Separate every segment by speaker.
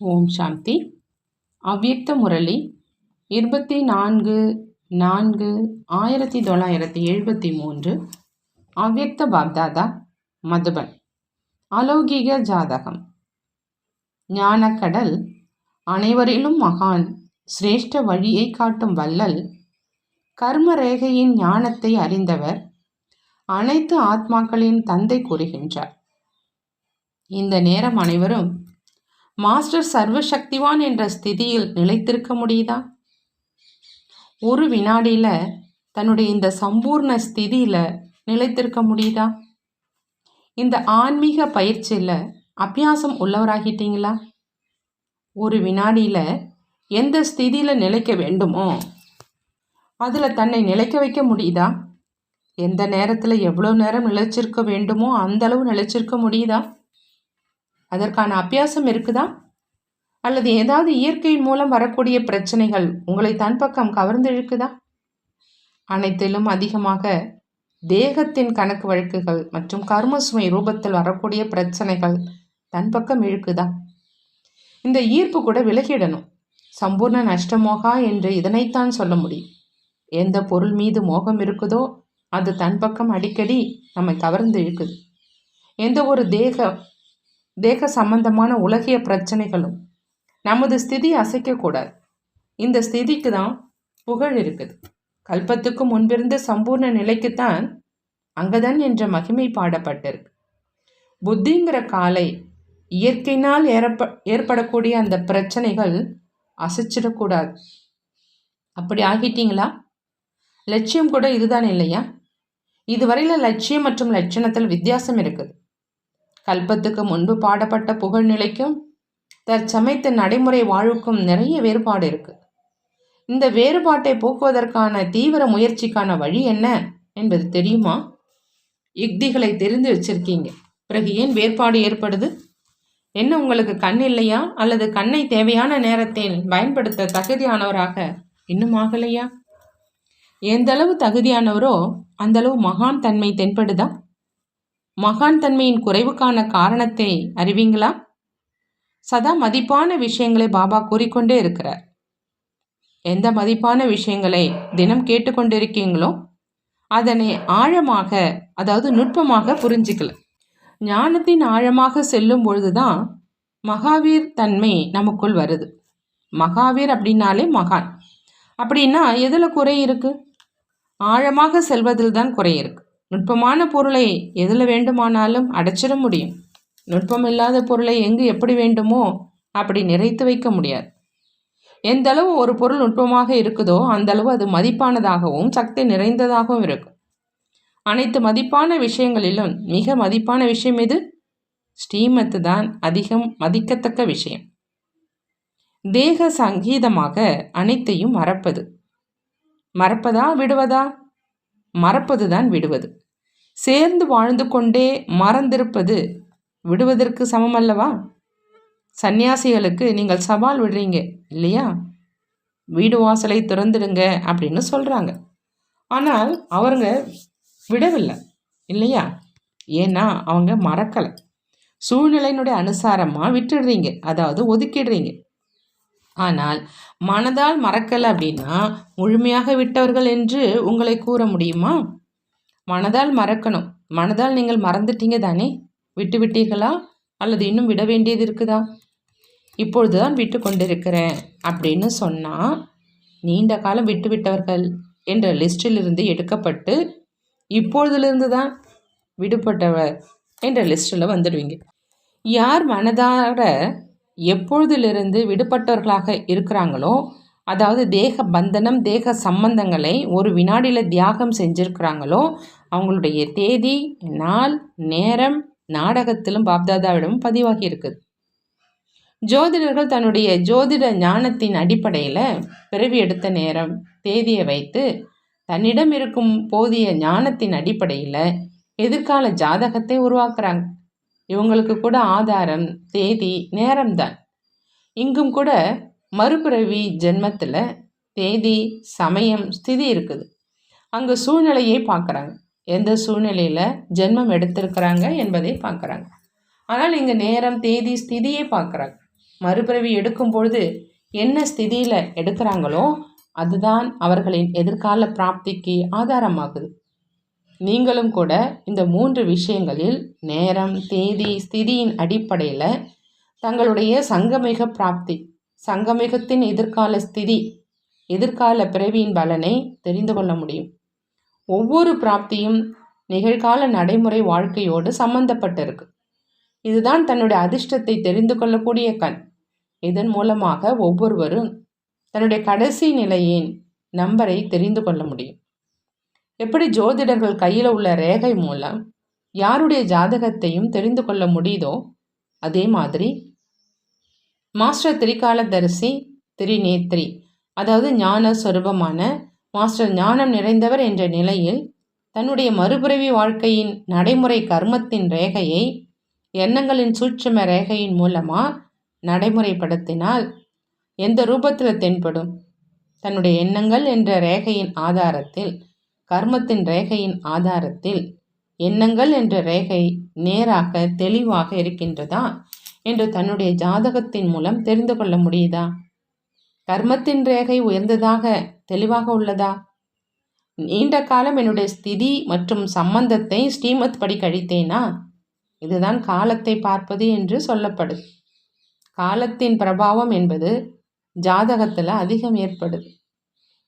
Speaker 1: ஓம் சாந்தி. அவ்யக்த முரளி 24/4/1973. அவ்யக்த பாப்தாதா, மதுபன். அலௌகிக ஜாதகம். ஞானக்கடல், அனைவரிலும் மகான், சிரேஷ்ட வழியை காட்டும் வள்ளல், கர்ம ரேகையின் ஞானத்தை அறிந்தவர், அனைத்து ஆத்மாக்களின் தந்தை கூறுகின்றார். இந்த நேரம் அனைவரும் மாஸ்டர் சர்வசக்திவான் என்ற ஸ்திதியில் நிலைத்திருக்க முடியுதா? ஒரு வினாடியில் தன்னுடைய இந்த சம்பூர்ண ஸ்திதியில் நிலைத்திருக்க முடியுதா? இந்த ஆன்மீக பயிற்சியில் அபியாசம் உள்ளவராகிட்டீங்களா? ஒரு வினாடியில் எந்த ஸ்திதியில் நிலைக்க வேண்டுமோ அதில் தன்னை நிலைக்க வைக்க முடியுதா? எந்த நேரத்தில் எவ்வளோ நேரம் நிலைச்சிருக்க வேண்டுமோ அந்த அளவு நிலைச்சிருக்க முடியுதா? அதற்கான அபியாசம் இருக்குதா? அல்லது ஏதாவது இயற்கையின் மூலம் வரக்கூடிய பிரச்சனைகள் உங்களை தன் பக்கம் கவர்ந்து இழுக்குதா? அனைத்திலும் அதிகமாக தேகத்தின் கணக்கு வழக்குகள் மற்றும் கர்மசுமை ரூபத்தில் வரக்கூடிய பிரச்சனைகள் தன் பக்கம் இழுக்குதா? இந்த ஈர்ப்பு கூட விலகிடணும். சம்பூர்ண நஷ்டமோகா என்று இதனைத்தான் சொல்ல முடியும். எந்த பொருள் மீது மோகம் இருக்குதோ அது தன் பக்கம் அடிக்கடி நம்மை கவர்ந்து இழுக்குது. எந்த ஒரு தேக சம்பந்தமான உலகிய பிரச்சனைகளும் நமது ஸ்திதி அசைக்கக்கூடாது. இந்த ஸ்திதிக்கு தான் புகழ் இருக்குது. கல்பத்துக்கு முன்பிருந்த சம்பூர்ண நிலைக்குத்தான் அங்கதன் என்ற மகிமை பாடப்பட்டிருக்கு. புத்திங்கிற காலை இயற்கையினால் ஏற்படக்கூடிய அந்த பிரச்சனைகள் அசைச்சிடக்கூடாது. அப்படி ஆகிட்டீங்களா? லட்சியம் கூட இதுதான் இல்லையா? இதுவரையில் லட்சியம் மற்றும் லட்சணத்தில் வித்தியாசம் இருக்குது. கல்பத்துக்கு முன்பு பாடப்பட்ட புகழ் நிலைக்கும் தற்சமயத்து நடைமுறை வாழ்வுக்கும் நிறைய வேறுபாடு இருக்கு. இந்த வேறுபாட்டை போக்குவதற்கான தீவிர முயற்சிக்கான வழி என்ன என்பது தெரியுமா? யுக்திகளை தெரிந்து வச்சிருக்கீங்க. பிறகு ஏன் வேறுபாடு ஏற்படுது? என்ன உங்களுக்கு கண் இல்லையா? அல்லது கண்ணை தேவையான நேரத்தில் பயன்படுத்த தகுதியானவராக இன்னும் ஆகலையா? எந்த அளவு தகுதியானவரோ அந்த அளவு மகான் தன்மை தென்படுதா? மகான் தன்மையின் குறைவுக்கான காரணத்தை அறிவீங்களா? சதா மதிப்பான விஷயங்களை பாபா கூறிக்கொண்டே இருக்கிறார். எந்த மதிப்பான விஷயங்களை தினம் கேட்டுக்கொண்டிருக்கீங்களோ அதனை ஆழமாக, அதாவது நுட்பமாக புரிஞ்சிக்கல. ஞானத்தின் ஆழமாக செல்லும் பொழுதுதான் மகாவீர் தன்மை நமக்குள் வருது. மகாவீர் அப்படின்னாலே மகான். அப்படின்னா எதில் குறை இருக்கு? ஆழமாக செல்வதில் தான் குறை இருக்கு. நுட்பமான பொருளை எதில் வேண்டுமானாலும் அடைச்சிட முடியும். நுட்பம் இல்லாத பொருளை எங்கு எப்படி வேண்டுமோ அப்படி நிறைத்து வைக்க முடியாது. எந்த அளவு ஒரு பொருள் நுட்பமாக இருக்குதோ அந்த அளவு அது மதிப்பானதாகவும் சக்தி நிறைந்ததாகவும் இருக்கும். அனைத்து மதிப்பான விஷயங்களிலும் மிக மதிப்பான விஷயம் எது? ஸ்ரீமத்து தான் அதிகம் மதிக்கத்தக்க விஷயம். தேக சங்கீதமாக அனைத்தையும் மறப்பது. மறப்பதா விடுவதா? மறப்பதுதான் விடுவது. சேர்ந்து வாழ்ந்து கொண்டே மறந்திருப்பது விடுவதற்கு சமம் அல்லவா? சந்நியாசிகளுக்கு நீங்கள் சவால் விடுறீங்க இல்லையா? வீடு வாசலை திறந்துடுங்க அப்படின்னு சொல்கிறாங்க. ஆனால் அவங்க விடவில்லை இல்லையா? ஏன்னா அவங்க மறக்கலை. சூழ்நிலையினுடைய அனுசாரமாக விட்டுடுறீங்க, அதாவது ஒதுக்கிடுறீங்க. ஆனால் மனதால் மறக்கலை அப்படின்னா முழுமையாக விட்டவர்கள் என்று உங்களை கூற முடியுமா? மனதால் மறக்கணும். மனதால் நீங்கள் மறந்துட்டீங்க தானே? விட்டு விட்டீர்களா? அல்லது இன்னும் விட வேண்டியது இருக்குதா? இப்பொழுது தான் விட்டு கொண்டிருக்கிறேன் அப்படின்னு சொன்னால் நீண்ட காலம் விட்டு விட்டவர்கள் என்ற லிஸ்டிலிருந்து எடுக்கப்பட்டு இப்பொழுதிலிருந்து தான் விடுபட்டவர் என்ற லிஸ்டில் வந்துடுவீங்க. யார் மனதார எப்பொழுதிலிருந்து விடுபட்டவர்களாக இருக்கிறாங்களோ, அதாவது தேக பந்தனம் தேக சம்பந்தங்களை ஒரு வினாடியில் தியாகம் செஞ்சிருக்கிறாங்களோ அவங்களுடைய தேதி, நாள், நேரம் நாடகத்திலும் பாப்தாதாவிடம் பதிவாகி இருக்குது. ஜோதிடர்கள் தன்னுடைய ஜோதிட ஞானத்தின் அடிப்படையில் பிறவி எடுத்த நேரம், தேதியை வைத்து தன்னிடம் இருக்கும் போதிய ஞானத்தின் அடிப்படையில் எதிர்கால ஜாதகத்தை உருவாக்குறாங்க. இவங்களுக்கு கூட ஆதாரம், தேதி, நேரம்தான். இங்கும் கூட மறுபிறவி ஜென்மத்தில் தேதி, சமயம், ஸ்திதி இருக்குது. அங்கே சூழ்நிலையை பார்க்குறாங்க. எந்த சூழ்நிலையில் ஜென்மம் எடுத்திருக்கிறாங்க என்பதை பார்க்குறாங்க. ஆனால் இங்கே நேரம், தேதி, ஸ்திதியை பார்க்குறாங்க. மறுபிறவி எடுக்கும் பொழுது என்ன ஸ்திதியில் எடுக்கிறாங்களோ அதுதான் அவர்களின் எதிர்கால பிராப்திக்கு ஆதாரமாகுது. நீங்களும் கூட இந்த 3 விஷயங்களில் நேரம், தேதி, ஸ்திதியின் அடிப்படையில் தங்களுடைய சங்கமிக பிராப்தி, சங்கமிகத்தின் எதிர்கால ஸ்திதி, எதிர்கால பிறவியின் பலனை தெரிந்து கொள்ள முடியும். ஒவ்வொரு பிராப்தியும் நிகழ்கால நடைமுறை வாழ்க்கையோடு சம்பந்தப்பட்டிருக்கு. இதுதான் தன்னுடைய அதிர்ஷ்டத்தை தெரிந்து கொள்ளக்கூடிய கண். இதன் மூலமாக ஒவ்வொருவரும் தன்னுடைய கடைசி நிலையின் நம்பரை தெரிந்து கொள்ள முடியும். எப்படி ஜோதிடர்கள் கையில் உள்ள ரேகை மூலம் யாருடைய ஜாதகத்தையும் தெரிந்து கொள்ள முடியுதோ, அதே மாதிரி மாஸ்டர் திரிகாலதரிசி திரிநேத்ரி, அதாவது ஞான சொரூபமான மாஸ்டர் ஞானம் நிறைந்தவர் என்ற நிலையில் தன்னுடைய மறுபிறவி வாழ்க்கையின் நடைமுறை கர்மத்தின் ரேகையை எண்ணங்களின் சூட்சும ரேகையின் மூலமாக நடைமுறைப்படுத்தினால் எந்த ரூபத்தில் தென்படும்? தன்னுடைய எண்ணங்கள் என்ற ரேகையின் ஆதாரத்தில், கர்மத்தின் ரேகையின் ஆதாரத்தில் எண்ணங்கள் என்ற ரேகை நேராக தெளிவாக இருக்கின்றதா என்று தன்னுடைய ஜாதகத்தின் மூலம் தெரிந்து கொள்ள முடியுதா? கர்மத்தின் ரேகை உயர்ந்ததாக தெளிவாக உள்ளதா? நீண்ட காலம் என்னுடைய ஸ்திதி மற்றும் சம்பந்தத்தை ஸ்ரீமத் படி கழித்தேனா? இதுதான் காலத்தை பார்ப்பது என்று சொல்லப்படுது. காலத்தின் பிரபாவம் என்பது ஜாதகத்தில் அதிகம் ஏற்படுது.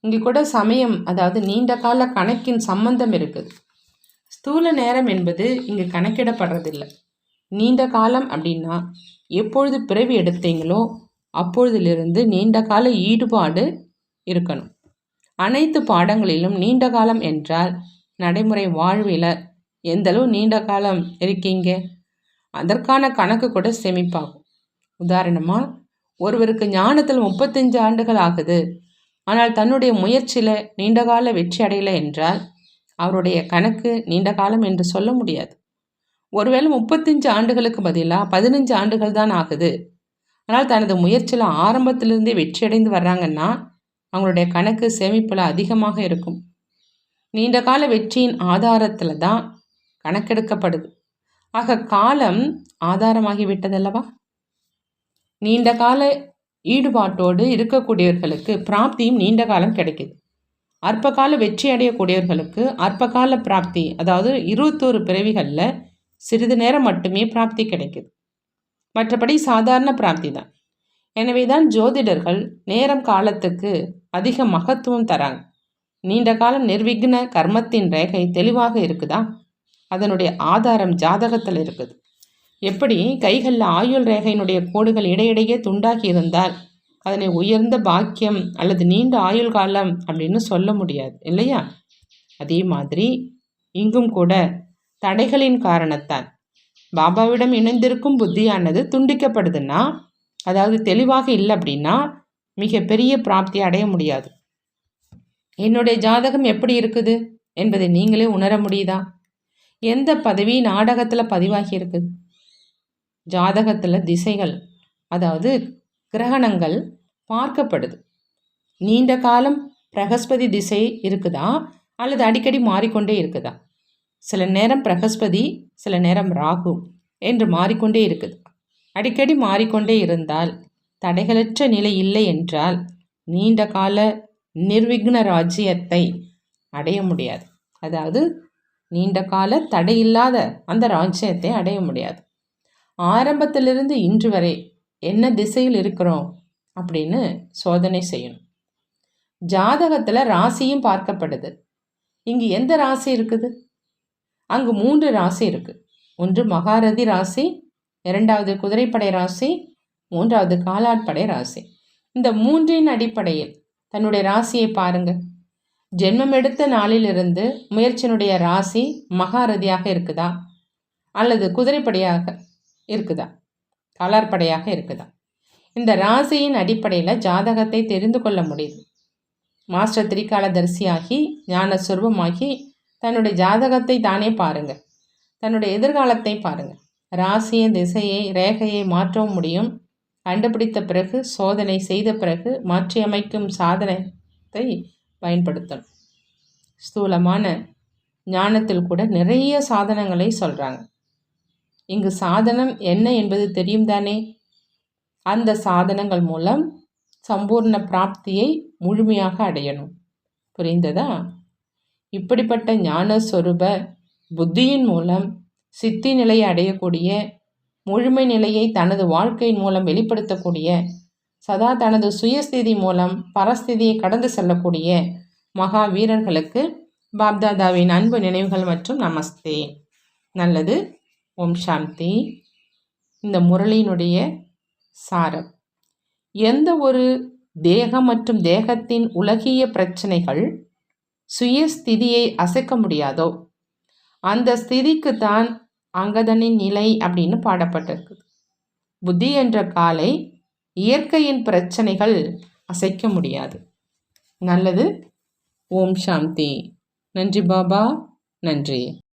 Speaker 1: இங்கே கூட சமயம், அதாவது நீண்ட கால கணக்கின் சம்பந்தம் இருக்குது. ஸ்தூல நேரம் என்பது இங்கு கணக்கிடப்படுறதில்லை. நீண்ட காலம் அப்படின்னா எப்பொழுது பிறவி எடுத்தீங்களோ அப்பொழுதிலிருந்து நீண்ட கால ஈடுபாடு இருக்கணும். அனைத்து பாடங்களிலும் நீண்ட காலம் என்றால் நடைமுறை வாழ்வில் எந்தளவு நீண்ட காலம் இருக்கீங்க அதற்கான கணக்கு கூட சேமிப்பாகும். உதாரணமாக, ஒருவருக்கு ஞானத்தில் 35 ஆண்டுகள் ஆகுது, ஆனால் தன்னுடைய முயற்சியில் நீண்டகால வெற்றி அடையலை என்றால் அவருடைய கணக்கு நீண்ட காலம் என்று சொல்ல முடியாது. ஒருவேளை 35 ஆண்டுகளுக்கு பதிலாக 15 ஆண்டுகள் தான் ஆகுது, ஆனால் தனது முயற்சியில் ஆரம்பத்திலிருந்தே வெற்றி அடைந்து வர்றாங்கன்னா அவங்களுடைய கணக்கு சேமிப்பில் அதிகமாக இருக்கும். நீண்ட கால வெற்றியின் ஆதாரத்தில் தான் கணக்கெடுக்கப்படுது. ஆக காலம் ஆதாரமாகிவிட்டதல்லவா? நீண்ட கால ஈடுபாட்டோடு இருக்கக்கூடியவர்களுக்கு பிராப்தியும் நீண்ட காலம் கிடைக்குது. அற்ப கால வெற்றி அடையக்கூடியவர்களுக்கு அற்ப கால பிராப்தி, அதாவது 21 பிறவிகளில் சிறிது நேரம் மட்டுமே பிராப்தி கிடைக்குது. மற்றபடி சாதாரண பிராப்தி தான். எனவே தான் ஜோதிடர்கள் நேரம் காலத்துக்கு அதிக மகத்துவம் தராங்க. நீண்ட காலம் நிர்விக்ன கர்மத்தின் ரேகை தெளிவாக இருக்குதா? அதனுடைய ஆதாரம் ஜாதகத்தில் இருக்குது. எப்படி கைகளில் ஆயுள் ரேகையினுடைய கோடுகள் இடையிடையே துண்டாகி இருந்தால் அதனை உயர்ந்த பாக்கியம் அல்லது நீண்ட ஆயுள் காலம் அப்படின்னு சொல்ல முடியாது இல்லையா? அதே மாதிரி இங்கும் கூட தடைகளின் காரணத்தால் பாபாவிடம் இணைந்திருக்கும் புத்தியானது துண்டிக்கப்படுதுன்னா, அதாவது தெளிவாக இல்லை அப்படின்னா மிக பெரிய பிராப்தி அடைய முடியாது. என்னுடைய ஜாதகம் எப்படி இருக்குது என்பதை நீங்களே உணர முடியுதா? எந்த பதவி நாடகத்தில் பதிவாகி இருக்குது? ஜாதகத்தில் திசைகள், அதாவது கிரகணங்கள் பார்க்கப்படுது. நீண்ட காலம் பிரகஸ்பதி திசை இருக்குதா அல்லது அடிக்கடி மாறிக்கொண்டே இருக்குதா? சில நேரம் பிரகஸ்பதி, சில நேரம் ராகு என்று மாறிக்கொண்டே இருக்குது. அடிக்கடி மாறிக்கொண்டே இருந்தால் தடைகளற்ற நிலை இல்லை என்றால் நீண்ட கால நிர்விக்ன ராஜ்யத்தை அடைய முடியாது. அதாவது நீண்ட கால தடையில்லாத அந்த ராஜ்யத்தை அடைய முடியாது. ஆரம்பத்திலிருந்து இன்று வரை என்ன திசையில் இருக்கிறோம் அப்படின்னு சோதனை செய்யணும். ஜாதகத்தில் ராசியும் பார்க்கப்படுது. இங்கு எந்த ராசி இருக்குது? அங்கு 3 ராசி இருக்குது. ஒன்று மகாரதி ராசி, 2வது குதிரைப்படை ராசி, 3வது காலாட்படை ராசி. இந்த 3இன் அடிப்படையில் தன்னுடைய ராசியை பாருங்க. ஜென்மம் எடுத்த நாளிலிருந்து முயற்சியினுடைய ராசி மகாரதியாக இருக்குதா அல்லது குதிரைப்படையாக இருக்குதா, காலாட்படையாக இருக்குதா? இந்த ராசியின் அடிப்படையில் ஜாதகத்தை தெரிந்து கொள்ள முடியுது. மாஸ்டர் திரிகாலதரிசியாகி ஞான சொரூபமாகி தன்னுடைய ஜாதகத்தை தானே பாருங்க, தன்னுடைய எதிர்காலத்தை பாருங்க. ராசியை, திசையை, ரேகையை மாற்றவும் முடியும். கண்டுபிடித்த பிறகு, சோதனை செய்த பிறகு மாற்றியமைக்கும் சாதனத்தை பயன்படுத்தணும். ஸ்தூலமான ஞானத்தில் கூட நிறைய சாதனங்களை சொல்கிறாங்க. இங்கு சாதனம் என்ன என்பது தெரியும் தானே? அந்த சாதனங்கள் மூலம் சம்பூர்ண பிராப்தியை முழுமையாக அடையணும். புரிந்ததா? இப்படிப்பட்ட ஞான சொரூப புத்தியின் மூலம் சித்தி நிலையை அடையக்கூடிய, முழுமை நிலையை தனது வாழ்க்கையின் மூலம் வெளிப்படுத்தக்கூடிய, சதா தனது சுயஸ்திதி மூலம் பரஸ்திதியை கடந்து செல்லக்கூடிய மகா வீரர்களுக்கு பாப்தாதாவின் அன்பு நினைவுகள் மற்றும் நமஸ்தே. நல்லது. ஓம் சாந்தி. இந்த முரளியினுடைய சாரம்: எந்த ஒரு தேகம் மற்றும் தேகத்தின் உலகிய பிரச்சனைகள் சுயஸ்திதியை அசைக்க முடியாதோ அந்த ஸ்திதிக்கு தான் அங்கதனின் நிலை அப்படின்னு பாடப்பட்டிருக்குது. புத்தி என்ற காலை இயற்கையின் பிரச்சனைகள் அசைக்க முடியாது. நல்லது. ஓம் சாந்தி. நன்றி பாபா. நன்றி.